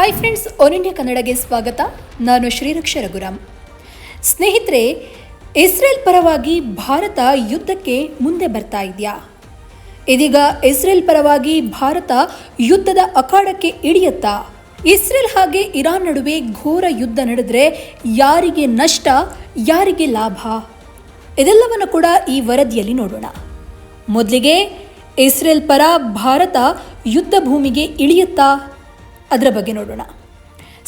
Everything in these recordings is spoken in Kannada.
ಹಾಯ್ ಫ್ರೆಂಡ್ಸ್, ಆಲ್ ಇಂಡಿಯಾ ಕನ್ನಡಗೆ ಸ್ವಾಗತ. ನಾನು ಶ್ರೀರಕ್ಷ ರಘುರಾಮ್. ಸ್ನೇಹಿತರೆ, ಇಸ್ರೇಲ್ ಪರವಾಗಿ ಭಾರತ ಯುದ್ಧಕ್ಕೆ ಮುಂದೆ ಬರ್ತಾ ಇದೆಯಾ? ಇದೀಗ ಇಸ್ರೇಲ್ ಪರವಾಗಿ ಭಾರತ ಯುದ್ಧದ ಅಖಾಡಕ್ಕೆ ಇಳಿಯುತ್ತಾ? ಇಸ್ರೇಲ್ ಹಾಗೆ ಇರಾನ್ ನಡುವೆ ಘೋರ ಯುದ್ಧ ನಡೆದರೆ ಯಾರಿಗೆ ನಷ್ಟ, ಯಾರಿಗೆ ಲಾಭ? ಇದೆಲ್ಲವನ್ನು ಕೂಡ ಈ ವರದಿಯಲ್ಲಿ ನೋಡೋಣ. ಮೊದಲಿಗೆ ಇಸ್ರೇಲ್ ಪರ ಭಾರತ ಯುದ್ಧ ಭೂಮಿಗೆ ಇಳಿಯುತ್ತಾ, ಅದರ ಬಗ್ಗೆ ನೋಡೋಣ.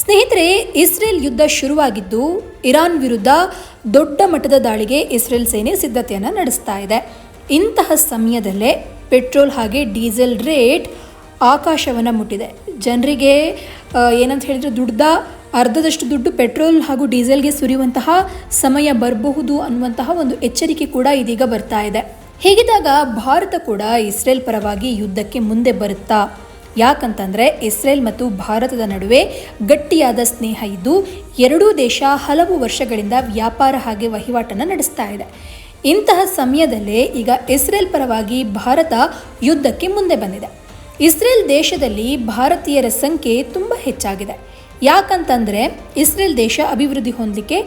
ಸ್ನೇಹಿತರೆ, ಇಸ್ರೇಲ್ ಯುದ್ಧ ಶುರುವಾಗಿದ್ದು ಇರಾನ್ ವಿರುದ್ಧ ದೊಡ್ಡ ಮಟ್ಟದ ದಾಳಿಗೆ ಇಸ್ರೇಲ್ ಸೇನೆ ಸಿದ್ಧತೆಯನ್ನು ನಡೆಸ್ತಾ ಇದೆ. ಇಂತಹ ಸಮಯದಲ್ಲೇ ಪೆಟ್ರೋಲ್ ಹಾಗೆ ಡೀಸೆಲ್ ರೇಟ್ ಆಕಾಶವನ್ನು ಮುಟ್ಟಿದೆ. ಜನರಿಗೆ ಏನಂತ ಹೇಳಿದರೆ ಅರ್ಧದಷ್ಟು ದುಡ್ಡು ಪೆಟ್ರೋಲ್ ಹಾಗೂ ಡೀಸೆಲ್ಗೆ ಸುರಿಯುವಂತಹ ಸಮಯ ಬರಬಹುದು ಅನ್ನುವಂತಹ ಒಂದು ಎಚ್ಚರಿಕೆ ಕೂಡ ಇದೀಗ ಬರ್ತಾ ಇದೆ. ಹೀಗಿದ್ದಾಗ ಭಾರತ ಕೂಡ ಇಸ್ರೇಲ್ ಪರವಾಗಿ ಯುದ್ಧಕ್ಕೆ ಮುಂದೆ ಬರುತ್ತಾ? ಯಾಕಂತಂದರೆ ಇಸ್ರೇಲ್ ಮತ್ತು ಭಾರತದ ನಡುವೆ ಗಟ್ಟಿಯಾದ ಸ್ನೇಹ ಇದ್ದು ಎರಡೂ ದೇಶ ಹಲವು ವರ್ಷಗಳಿಂದ ವ್ಯಾಪಾರ ಹಾಗೆ ವಹಿವಾಟನ್ನು ನಡೆಸ್ತಾ ಇದೆ. ಇಂತಹ ಸಮಯದಲ್ಲೇ ಈಗ ಇಸ್ರೇಲ್ ಪರವಾಗಿ ಭಾರತ ಯುದ್ಧಕ್ಕೆ ಮುಂದೆ ಬಂದಿದೆ. ಇಸ್ರೇಲ್ ದೇಶದಲ್ಲಿ ಭಾರತೀಯರ ಸಂಖ್ಯೆ ತುಂಬ ಹೆಚ್ಚಾಗಿದೆ. ಯಾಕಂತಂದರೆ ಇಸ್ರೇಲ್ ದೇಶ ಅಭಿವೃದ್ಧಿ ಹೊಂದಲಿಕ್ಕೆ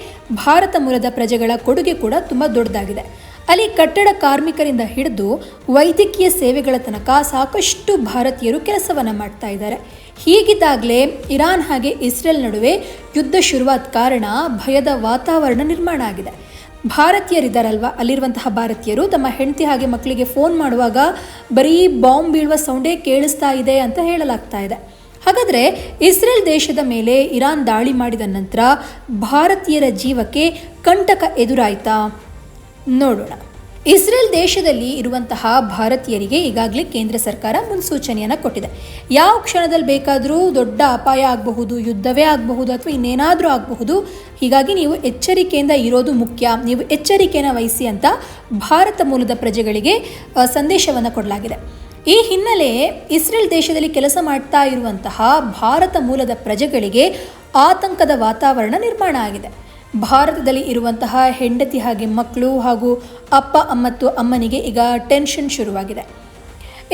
ಭಾರತ ಮೂಲದ ಪ್ರಜೆಗಳ ಕೊಡುಗೆ ಕೂಡ ತುಂಬ ದೊಡ್ಡದಾಗಿದೆ. ಅಲ್ಲಿ ಕಟ್ಟಡ ಕಾರ್ಮಿಕರಿಂದ ಹಿಡಿದು ವೈದ್ಯಕೀಯ ಸೇವೆಗಳ ತನಕ ಸಾಕಷ್ಟು ಭಾರತೀಯರು ಕೆಲಸವನ್ನು ಮಾಡ್ತಾ ಇದ್ದಾರೆ. ಹೀಗಿದ್ದಾಗಲೇ ಇರಾನ್ ಹಾಗೆ ಇಸ್ರೇಲ್ ನಡುವೆ ಯುದ್ಧ ಶುರುವಾದ ಕಾರಣ ಭಯದ ವಾತಾವರಣ ನಿರ್ಮಾಣ ಆಗಿದೆ. ಭಾರತೀಯರಿದ್ದಾರಲ್ವ, ಅಲ್ಲಿರುವಂತಹ ಭಾರತೀಯರು ತಮ್ಮ ಹೆಂಡತಿ ಹಾಗೆ ಮಕ್ಕಳಿಗೆ ಫೋನ್ ಮಾಡುವಾಗ ಬರೀ ಬಾಂಬ್ ಬೀಳುವ ಸೌಂಡೇ ಕೇಳಿಸ್ತಾ ಇದೆ ಅಂತ ಹೇಳಲಾಗ್ತಾ ಇದೆ. ಹಾಗಾದರೆ ಇಸ್ರೇಲ್ ದೇಶದ ಮೇಲೆ ಇರಾನ್ ದಾಳಿ ಮಾಡಿದ ನಂತರ ಭಾರತೀಯರ ಜೀವಕ್ಕೆ ಕಂಟಕ ಎದುರಾಯಿತಾ? ನೋಡೋಣ. ಇಸ್ರೇಲ್ ದೇಶದಲ್ಲಿ ಇರುವಂತಹ ಭಾರತೀಯರಿಗೆ ಈಗಾಗಲೇ ಕೇಂದ್ರ ಸರ್ಕಾರ ಮುನ್ಸೂಚನೆಯನ್ನು ಕೊಟ್ಟಿದೆ. ಯಾವ ಕ್ಷಣದಲ್ಲಿ ಬೇಕಾದರೂ ದೊಡ್ಡ ಅಪಾಯ ಆಗಬಹುದು, ಯುದ್ಧವೇ ಆಗಬಹುದು ಅಥವಾ ಇನ್ನೇನಾದರೂ ಆಗಬಹುದು. ಹೀಗಾಗಿ ನೀವು ಎಚ್ಚರಿಕೆಯಿಂದ ಇರೋದು ಮುಖ್ಯ, ನೀವು ಎಚ್ಚರಿಕೆಯನ್ನು ವಹಿಸಿ ಅಂತ ಭಾರತ ಮೂಲದ ಪ್ರಜೆಗಳಿಗೆ ಸಂದೇಶವನ್ನು ಕೊಡಲಾಗಿದೆ. ಈ ಹಿನ್ನೆಲೆ ಇಸ್ರೇಲ್ ದೇಶದಲ್ಲಿ ಕೆಲಸ ಮಾಡ್ತಾ ಇರುವಂತಹ ಭಾರತ ಮೂಲದ ಪ್ರಜೆಗಳಿಗೆ ಆತಂಕದ ವಾತಾವರಣ ನಿರ್ಮಾಣ ಆಗಿದೆ. ಭಾರತದಲ್ಲಿ ಇರುವಂತಹ ಹೆಂಡತಿ ಹಾಗೆ ಮಕ್ಕಳು ಹಾಗೂ ಅಪ್ಪ ಮತ್ತು ಅಮ್ಮನಿಗೆ ಈಗ ಟೆನ್ಷನ್ ಶುರುವಾಗಿದೆ.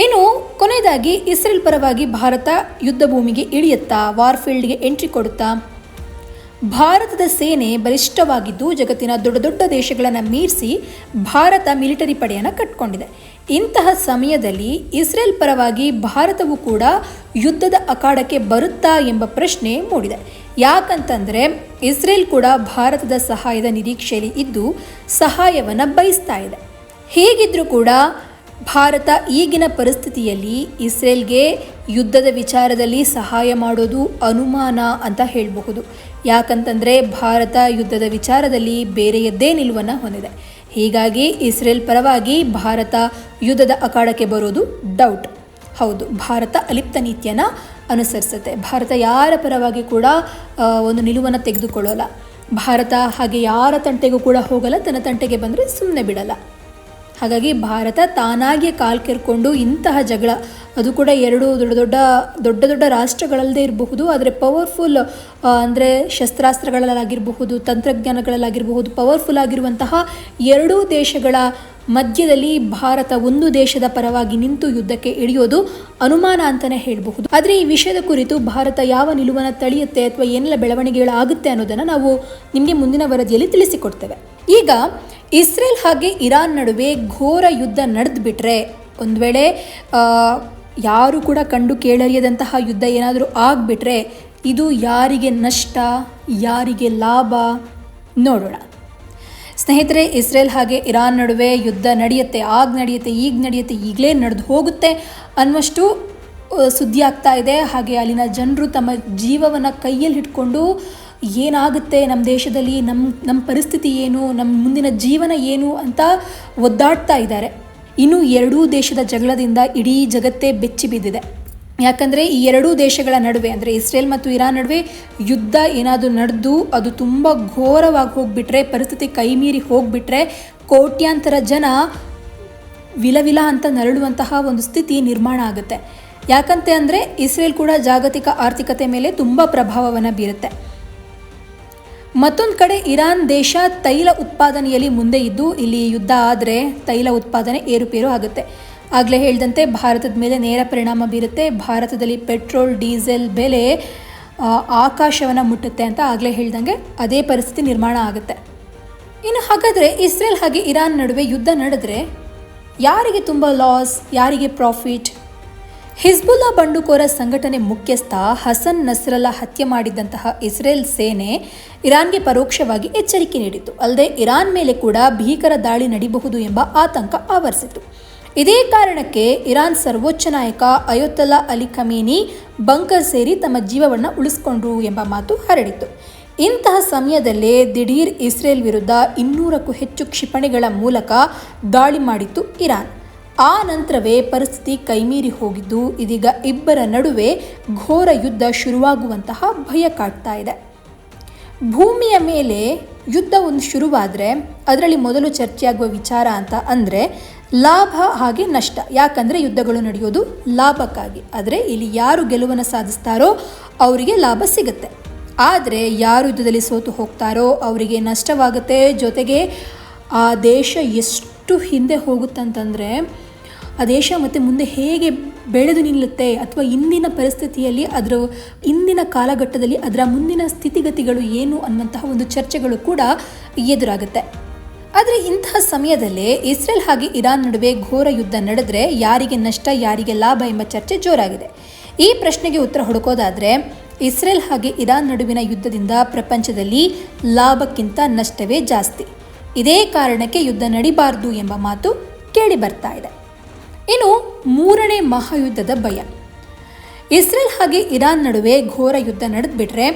ಇನ್ನು ಕೊನೆಯದಾಗಿ ಇಸ್ರೇಲ್ ಪರವಾಗಿ ಭಾರತ ಯುದ್ಧ ಭೂಮಿಗೆ ಇಳಿಯುತ್ತಾ, ವಾರ್ಫೀಲ್ಡ್ಗೆ ಎಂಟ್ರಿ ಕೊಡುತ್ತಾ? ಭಾರತದ ಸೇನೆ ಬಲಿಷ್ಠವಾಗಿದ್ದು ಜಗತ್ತಿನ ದೊಡ್ಡ ದೊಡ್ಡ ದೇಶಗಳನ್ನು ಮೀರಿಸಿ ಭಾರತ ಮಿಲಿಟರಿ ಪಡೆಯನ್ನು ಕಟ್ಟಿಕೊಂಡಿದೆ. ಇಂತಹ ಸಮಯದಲ್ಲಿ ಇಸ್ರೇಲ್ ಪರವಾಗಿ ಭಾರತವು ಕೂಡ ಯುದ್ಧದ ಅಖಾಡಕ್ಕೆ ಬರುತ್ತಾ ಎಂಬ ಪ್ರಶ್ನೆ ಮೂಡಿದೆ. ಯಾಕಂತಂದರೆ ಇಸ್ರೇಲ್ ಕೂಡ ಭಾರತದ ಸಹಾಯದ ನಿರೀಕ್ಷೆಯಲ್ಲಿ ಇದ್ದು ಸಹಾಯವನ್ನು ಬಯಸ್ತಾ ಇದೆ. ಹೀಗಿದ್ರೂ ಕೂಡ ಭಾರತ ಈಗಿನ ಪರಿಸ್ಥಿತಿಯಲ್ಲಿ ಇಸ್ರೇಲ್ಗೆ ಯುದ್ಧದ ವಿಚಾರದಲ್ಲಿ ಸಹಾಯ ಮಾಡೋದು ಅನುಮಾನ ಅಂತ ಹೇಳಬಹುದು. ಯಾಕಂತಂದರೆ ಭಾರತ ಯುದ್ಧದ ವಿಚಾರದಲ್ಲಿ ಬೇರೆಯದ್ದೇ ನಿಲುವನ್ನು ಹೊಂದಿದೆ. ಹೀಗಾಗಿ ಇಸ್ರೇಲ್ ಪರವಾಗಿ ಭಾರತ ಯುದ್ಧದ ಅಖಾಡಕ್ಕೆ ಬರೋದು ಡೌಟ್. ಹೌದು, ಭಾರತ ಅಲಿಪ್ತ ನೀತಿಯನ್ನು ಅನುಸರಿಸುತ್ತೆ. ಭಾರತ ಯಾರ ಪರವಾಗಿ ಕೂಡ ಒಂದು ನಿಲುವನ್ನು ತೆಗೆದುಕೊಳ್ಳೋಲ್ಲ. ಭಾರತ ಹಾಗೆ ಯಾರ ತಂಟೆಗೂ ಕೂಡ ಹೋಗಲ್ಲ, ತನ್ನ ತಂಟೆಗೆ ಬಂದರೆ ಸುಮ್ಮನೆ ಬಿಡಲ್ಲ. ಹಾಗಾಗಿ ಭಾರತ ತಾನಾಗಿಯೇ ಕಾಲು ಕೆರ್ಕೊಂಡು ಇಂತಹ ಜಗಳ, ಅದು ಕೂಡ ಎರಡು ದೊಡ್ಡ ದೊಡ್ಡ ರಾಷ್ಟ್ರಗಳಲ್ಲದೆ ಇರಬಹುದು, ಆದರೆ ಪವರ್ಫುಲ್ ಅಂದರೆ ಶಸ್ತ್ರಾಸ್ತ್ರಗಳಲ್ಲಾಗಿರಬಹುದು, ತಂತ್ರಜ್ಞಾನಗಳಲ್ಲಾಗಿರಬಹುದು, ಪವರ್ಫುಲ್ ಆಗಿರುವಂತಹ ಎರಡೂ ದೇಶಗಳ ಮಧ್ಯದಲ್ಲಿ ಭಾರತ ಒಂದು ದೇಶದ ಪರವಾಗಿ ನಿಂತು ಯುದ್ಧಕ್ಕೆ ಇಳಿಯೋದು ಅನುಮಾನ ಅಂತಲೇ ಹೇಳಬಹುದು. ಆದರೆ ಈ ವಿಷಯದ ಕುರಿತು ಭಾರತ ಯಾವ ನಿಲುವನ್ನು ತಳೆಯುತ್ತೆ ಅಥವಾ ಏನೆಲ್ಲ ಬೆಳವಣಿಗೆಗಳಾಗುತ್ತೆ ಅನ್ನೋದನ್ನು ನಾವು ನಿಮಗೆ ಮುಂದಿನ ವರದಿಯಲ್ಲಿ ತಿಳಿಸಿಕೊಡ್ತೇವೆ. ಈಗ ಇಸ್ರೇಲ್ ಹಾಗೆ ಇರಾನ್ ನಡುವೆ ಘೋರ ಯುದ್ಧ ನಡೆದು ಬಿಟ್ಟರೆ, ಒಂದು ವೇಳೆ ಯಾರು ಕೂಡ ಕಂಡು ಕೇಳರಿಯದಂತಹ ಯುದ್ಧ ಏನಾದರೂ ಆಗಿಬಿಟ್ರೆ ಇದು ಯಾರಿಗೆ ನಷ್ಟ, ಯಾರಿಗೆ ಲಾಭ? ನೋಡೋಣ. ಸ್ನೇಹಿತರೆ, ಇಸ್ರೇಲ್ ಹಾಗೆ ಇರಾನ್ ನಡುವೆ ಯುದ್ಧ ನಡೆಯುತ್ತೆ, ಈಗ ನಡೆಯುತ್ತೆ, ಈಗಲೇ ನಡೆದು ಹೋಗುತ್ತೆ ಅನ್ನುವಷ್ಟು ಸುದ್ದಿ ಆಗ್ತಾ ಇದೆ. ಹಾಗೆ ಅಲ್ಲಿನ ಜನರು ತಮ್ಮ ಜೀವವನ್ನು ಕೈಯಲ್ಲಿ ಹಿಡ್ಕೊಂಡು ಏನಾಗುತ್ತೆ ನಮ್ಮ ದೇಶದಲ್ಲಿ, ನಮ್ಮ ಪರಿಸ್ಥಿತಿ ಏನು, ನಮ್ಮ ಮುಂದಿನ ಜೀವನ ಏನು ಅಂತ ಒದ್ದಾಡ್ತಾ ಇದ್ದಾರೆ. ಇನ್ನು ಎರಡೂ ದೇಶದ ಜಗಳದಿಂದ ಇಡೀ ಜಗತ್ತೇ ಬೆಚ್ಚಿ ಬಿದ್ದಿದೆ. ಯಾಕಂದರೆ ಈ ಎರಡೂ ದೇಶಗಳ ನಡುವೆ ಅಂದರೆ ಇಸ್ರೇಲ್ ಮತ್ತು ಇರಾನ್ ನಡುವೆ ಯುದ್ಧ ಏನಾದರೂ ನಡೆದು ಅದು ತುಂಬ ಘೋರವಾಗಿ ಹೋಗಿಬಿಟ್ರೆ, ಪರಿಸ್ಥಿತಿ ಕೈಮೀರಿ ಹೋಗಿಬಿಟ್ರೆ ಕೋಟ್ಯಾಂತರ ಜನ ವಿಲವಿಲ ಅಂತ ನರಳುವಂತಹ ಒಂದು ಸ್ಥಿತಿ ನಿರ್ಮಾಣ ಆಗುತ್ತೆ. ಯಾಕಂತ ಅಂದರೆ ಇಸ್ರೇಲ್ ಕೂಡ ಜಾಗತಿಕ ಆರ್ಥಿಕತೆ ಮೇಲೆ ತುಂಬ ಪ್ರಭಾವವನ್ನು ಬೀರುತ್ತೆ. ಮತ್ತೊಂದು ಕಡೆ ಇರಾನ್ ದೇಶ ತೈಲ ಉತ್ಪಾದನೆಯಲ್ಲಿ ಮುಂದೆ ಇದ್ದು ಇಲ್ಲಿ ಯುದ್ಧ ಆದರೆ ತೈಲ ಉತ್ಪಾದನೆ ಏರುಪೇರು ಆಗುತ್ತೆ. ಆಗಲೇ ಹೇಳಿದಂತೆ ಭಾರತದ ಮೇಲೆ ನೇರ ಪರಿಣಾಮ ಬೀರುತ್ತೆ. ಭಾರತದಲ್ಲಿ ಪೆಟ್ರೋಲ್ ಡೀಸೆಲ್ ಬೆಲೆ ಆಕಾಶವನ್ನು ಮುಟ್ಟುತ್ತೆ ಅಂತ ಆಗಲೇ ಹೇಳ್ದಂಗೆ ಅದೇ ಪರಿಸ್ಥಿತಿ ನಿರ್ಮಾಣ ಆಗುತ್ತೆ. ಇನ್ನು ಹಾಗಾದರೆ ಇಸ್ರೇಲ್ ಹಾಗೆ ಇರಾನ್ ನಡುವೆ ಯುದ್ಧ ನಡೆದರೆ ಯಾರಿಗೆ ತುಂಬ ಲಾಸ್, ಯಾರಿಗೆ ಪ್ರಾಫಿಟ್? ಹಿಜ್ಬುಲ್ಲಾ ಬಂಡುಕೋರ ಸಂಘಟನೆ ಮುಖ್ಯಸ್ಥ ಹಸನ್ ನಸ್ರಲ್ಲಾ ಹತ್ಯೆ ಮಾಡಿದ್ದಂತಹ ಇಸ್ರೇಲ್ ಸೇನೆ ಇರಾನ್ಗೆ ಪರೋಕ್ಷವಾಗಿ ಎಚ್ಚರಿಕೆ ನೀಡಿತು. ಅಲ್ಲದೆ ಇರಾನ್ ಮೇಲೆ ಕೂಡ ಭೀಕರ ದಾಳಿ ನಡೀಬಹುದು ಎಂಬ ಆತಂಕ ಆವರಿಸಿತು. ಇದೇ ಕಾರಣಕ್ಕೆ ಇರಾನ್ ಸರ್ವೋಚ್ಚ ನಾಯಕ ಅಯೋತಲ್ಲಾ ಅಲಿ ಖಮೇನಿ ಬಂಕರ್ ಸೇರಿ ತಮ್ಮ ಜೀವವನ್ನು ಉಳಿಸಿಕೊಂಡ್ರು ಎಂಬ ಮಾತು ಹರಡಿತು. ಇಂತಹ ಸಮಯದಲ್ಲೇ ದಿಢೀರ್ ಇಸ್ರೇಲ್ ವಿರುದ್ಧ 200ಕ್ಕೂ ಹೆಚ್ಚು ಕ್ಷಿಪಣಿಗಳ ಮೂಲಕ ದಾಳಿ ಮಾಡಿತ್ತು ಇರಾನ್. ಆ ನಂತರವೇ ಪರಿಸ್ಥಿತಿ ಕೈಮೀರಿ ಹೋಗಿದ್ದು ಇದೀಗ ಇಬ್ಬರ ನಡುವೆ ಘೋರ ಯುದ್ಧ ಶುರುವಾಗುವಂತಹ ಭಯ ಕಾಡ್ತಾ ಇದೆ. ಭೂಮಿಯ ಮೇಲೆ ಯುದ್ಧ ಒಂದು ಶುರುವಾದರೆ ಅದರಲ್ಲಿ ಮೊದಲು ಚರ್ಚೆಯಾಗುವ ವಿಚಾರ ಅಂತ ಅಂದರೆ ಲಾಭ ಹಾಗೆ ನಷ್ಟ. ಯಾಕಂದರೆ ಯುದ್ಧಗಳು ನಡೆಯೋದು ಲಾಭಕ್ಕಾಗಿ. ಆದರೆ ಇಲ್ಲಿ ಯಾರು ಗೆಲುವನ್ನು ಸಾಧಿಸ್ತಾರೋ ಅವರಿಗೆ ಲಾಭ ಸಿಗುತ್ತೆ. ಆದರೆ ಯಾರು ಯುದ್ಧದಲ್ಲಿ ಸೋತು ಹೋಗ್ತಾರೋ ಅವರಿಗೆ ನಷ್ಟವಾಗುತ್ತೆ. ಜೊತೆಗೆ ಆ ದೇಶ ಎಷ್ಟು ಹಿಂದೆ ಹೋಗುತ್ತಂತಂದರೆ ಆ ದೇಶ ಮತ್ತು ಮುಂದೆ ಹೇಗೆ ಬೆಳೆದು ನಿಲ್ಲುತ್ತೆ ಅಥವಾ ಇಂದಿನ ಪರಿಸ್ಥಿತಿಯಲ್ಲಿ ಅದರ ಇಂದಿನ ಕಾಲಘಟ್ಟದಲ್ಲಿ ಅದರ ಮುಂದಿನ ಸ್ಥಿತಿಗತಿಗಳು ಏನು ಅನ್ನುವಂತಹ ಒಂದು ಚರ್ಚೆಗಳು ಕೂಡ ಎದುರಾಗುತ್ತೆ. ಆದರೆ ಇಂತಹ ಸಮಯದಲ್ಲೇ ಇಸ್ರೇಲ್ ಹಾಗೆ ಇರಾನ್ ನಡುವೆ ಘೋರ ಯುದ್ಧ ನಡೆದರೆ ಯಾರಿಗೆ ನಷ್ಟ, ಯಾರಿಗೆ ಲಾಭ ಎಂಬ ಚರ್ಚೆ ಜೋರಾಗಿದೆ. ಈ ಪ್ರಶ್ನೆಗೆ ಉತ್ತರ ಹುಡುಕೋದಾದರೆ ಇಸ್ರೇಲ್ ಹಾಗೆ ಇರಾನ್ ನಡುವಿನ ಯುದ್ಧದಿಂದ ಪ್ರಪಂಚದಲ್ಲಿ ಲಾಭಕ್ಕಿಂತ ನಷ್ಟವೇ ಜಾಸ್ತಿ. ಇದೇ ಕಾರಣಕ್ಕೆ ಯುದ್ಧ ನಡಿಬಾರ್ದು ಎಂಬ ಮಾತು ಕೇಳಿ ಬರ್ತಾ ಇದೆ. ಇನ್ನು 3ನೇ ಮಹಾಯುದ್ಧದ ಭಯ. ಇಸ್ರೇಲ್ ಹಾಗೆ ಇರಾನ್ ನಡುವೆ ಘೋರ ಯುದ್ಧ ನಡೆದ್ಬಿಟ್ರೆ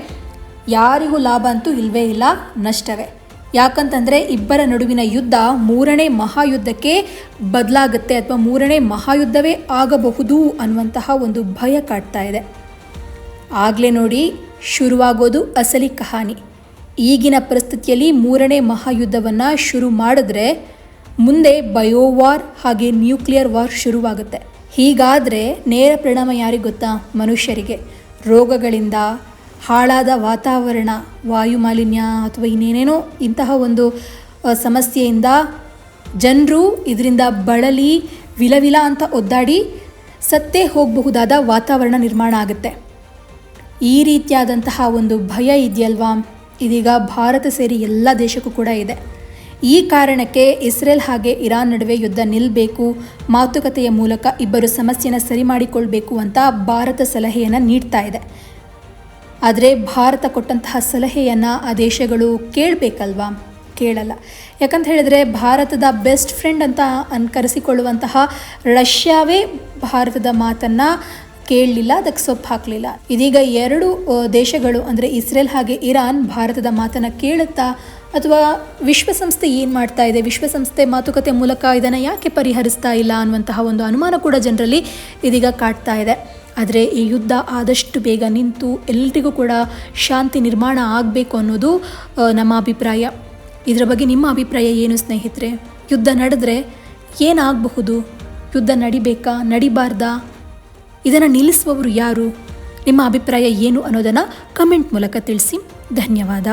ಯಾರಿಗೂ ಲಾಭ ಅಂತೂ ಇಲ್ಲವೇ ಇಲ್ಲ, ನಷ್ಟವೇ. ಯಾಕಂತಂದರೆ ಇಬ್ಬರ ನಡುವಿನ ಯುದ್ಧ 3ನೇ ಮಹಾಯುದ್ಧಕ್ಕೆ ಬದಲಾಗುತ್ತೆ ಅಥವಾ 3ನೇ ಮಹಾಯುದ್ಧವೇ ಆಗಬಹುದು ಅನ್ನುವಂತಹ ಒಂದು ಭಯ ಕಾಡ್ತಾ ಇದೆ. ಆಗಲೇ ನೋಡಿ ಶುರುವಾಗೋದು ಅಸಲಿ ಕಹಾನಿ. ಈಗಿನ ಪರಿಸ್ಥಿತಿಯಲ್ಲಿ 3ನೇ ಮಹಾಯುದ್ಧವನ್ನು ಶುರು ಮಾಡಿದ್ರೆ ಮುಂದೆ ಬಯೋವಾರ್ ಹಾಗೆ ನ್ಯೂಕ್ಲಿಯರ್ ವಾರ್ ಶುರುವಾಗುತ್ತೆ. ಹೀಗಾದರೆ ನೇರ ಪರಿಣಾಮ ಯಾರಿಗೆ ಗೊತ್ತಾ? ಮನುಷ್ಯರಿಗೆ. ರೋಗಗಳಿಂದ, ಹಾಳಾದ ವಾತಾವರಣ, ವಾಯುಮಾಲಿನ್ಯ ಅಥವಾ ಇನ್ನೇನೇನೋ ಇಂತಹ ಒಂದು ಸಮಸ್ಯೆಯಿಂದ ಜನರು ಇದರಿಂದ ಬಳಲಿ ವಿಲವಿಲ ಅಂತ ಒದ್ದಾಡಿ ಸತ್ತೇ ಹೋಗಬಹುದಾದ ವಾತಾವರಣ ನಿರ್ಮಾಣ ಆಗುತ್ತೆ. ಈ ರೀತಿಯಾದಂತಹ ಒಂದು ಭಯ ಇದೆಯಲ್ವಾ, ಇದೀಗ ಭಾರತ ಸೇರಿ ಎಲ್ಲ ದೇಶಕ್ಕೂ ಕೂಡ ಇದೆ. ಈ ಕಾರಣಕ್ಕೆ ಇಸ್ರೇಲ್ ಹಾಗೆ ಇರಾನ್ ನಡುವೆ ಯುದ್ಧ ನಿಲ್ಲಬೇಕು, ಮಾತುಕತೆಯ ಮೂಲಕ ಇಬ್ಬರು ಸಮಸ್ಯೆಯನ್ನು ಸರಿ ಮಾಡಿಕೊಳ್ಬೇಕು ಅಂತ ಭಾರತ ಸಲಹೆಯನ್ನು ನೀಡ್ತಾ ಇದೆ. ಆದರೆ ಭಾರತ ಕೊಟ್ಟಂತಹ ಸಲಹೆಯನ್ನು ಆ ದೇಶಗಳು ಕೇಳಬೇಕಲ್ವಾ? ಕೇಳಲ್ಲ. ಯಾಕಂತ ಹೇಳಿದರೆ ಭಾರತದ ಬೆಸ್ಟ್ ಫ್ರೆಂಡ್ ಅಂತ ಕರೆಸಿಕೊಳ್ಳುವಂತಹ ರಷ್ಯಾವೇ ಭಾರತದ ಮಾತನ್ನು ಕೇಳಲಿಲ್ಲ, ಅದಕ್ಕೆ ಸೊಪ್ಪು ಹಾಕಲಿಲ್ಲ. ಇದೀಗ 2 ದೇಶಗಳು ಅಂದರೆ ಇಸ್ರೇಲ್ ಹಾಗೆ ಇರಾನ್ ಭಾರತದ ಮಾತನ್ನು ಕೇಳುತ್ತಾ ಅಥವಾ ವಿಶ್ವಸಂಸ್ಥೆ ಏನು ಮಾಡ್ತಾ ಇದೆ, ವಿಶ್ವಸಂಸ್ಥೆ ಮಾತುಕತೆ ಮೂಲಕ ಇದನ್ನು ಯಾಕೆ ಪರಿಹರಿಸ್ತಾ ಇಲ್ಲ ಅನ್ನುವಂತಹ ಒಂದು ಅನುಮಾನ ಕೂಡ ಜನರಲ್ಲಿ ಇದೀಗ ಕಾಡ್ತಾ ಇದೆ. ಆದರೆ ಈ ಯುದ್ಧ ಆದಷ್ಟು ಬೇಗ ನಿಂತು ಎಲ್ರಿಗೂ ಕೂಡ ಶಾಂತಿ ನಿರ್ಮಾಣ ಆಗಬೇಕು ಅನ್ನೋದು ನಮ್ಮ ಅಭಿಪ್ರಾಯ. ಇದರ ಬಗ್ಗೆ ನಿಮ್ಮ ಅಭಿಪ್ರಾಯ ಏನು ಸ್ನೇಹಿತರೆ? ಯುದ್ಧ ನಡೆದ್ರೆ ಏನಾಗಬಹುದು? ಯುದ್ಧ ನಡಿಬೇಕಾ, ನಡಿಬಾರ್ದಾ? ಇದನ್ನು ನಿಲ್ಲಿಸುವವರು ಯಾರು? ನಿಮ್ಮ ಅಭಿಪ್ರಾಯ ಏನು ಅನ್ನೋದನ್ನು ಕಮೆಂಟ್ ಮೂಲಕ ತಿಳಿಸಿ. ಧನ್ಯವಾದ.